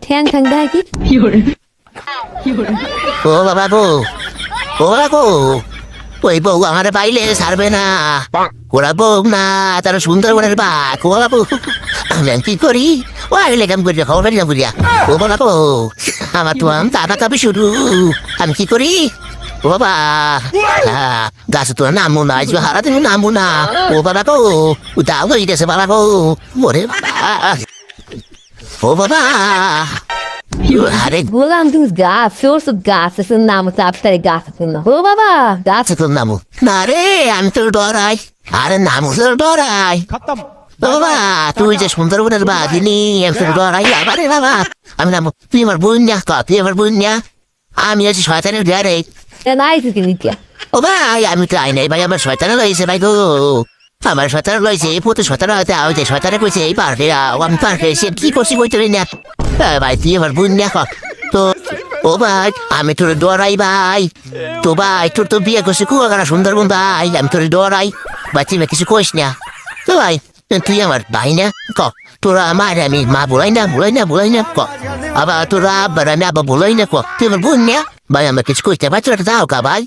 ঠ্যাং ঠ্যাং দেখা কি ও বাবা গো, ও বাবা গো, ওই বউ আমার পাইলে ছাড়বে না। ওরা বউ না, তারা সুন্দরবনের বাঘ। ও বাবু, আমি কি করি? ও আইলে কাম করিয়া খবর পারি না করিয়া। ও বাবা গো, আমার তো দাদা কাপি শুরু। আমি কি করি? ও বাবা, গাছে তো নামবো না, আজ হারা তুমি নামবো না। ও বাবা গো, দাও হয়ে গেছে বাবা গো। ওরে বাবা, ও বাবা, আরে বললাম তুমি গাছ সোর্স গাছ আছে নাম চাপটারে গাছ আছে না ও বাবা গাছ আছে তোর নামু না রে, আমি তোর ডরাই। আরে নামু তোর ডরাই। বাবা তুই যে সুন্দরবনের বাঘিনী, আমি তোর ডরাই। আরে বাবা, আমি নামু। তুই আমার বোন না, তুই আমার বোন না। আমি আছি শয়তানের ঘরে। নাই থেকে নিতিয়া ও ভাই, আমি তো আই নাই ভাই, আমার শয়তানে লইছে ভাই গো। আমার শয়তানে লইছে, এই পুতো শয়তানে হয়তো যে শয়তানে কইছে এই পারবে, আমি পারবে সে কি করছি কইতে না। ভাই তুই আমার বোন না তো। ও ভাই, আমি তোর ডরাই ভাই। তো ভাই তোর তো বিয়ে করছে কুয়াকাটা সুন্দরবন ভাই, আমি তোর ডরাই ভাই। তুই কিছু কইস না তো ভাই। তুই আমার ভাই না ক, তোরা আমার আমি মা বলাই না ক। আবার তোরা আব্বার আমি আব্বা বলাই না ক। তুই আমার বোন না ভাই, আমার কিছু কইতে ভাই, তোরা যাও কা ভাই।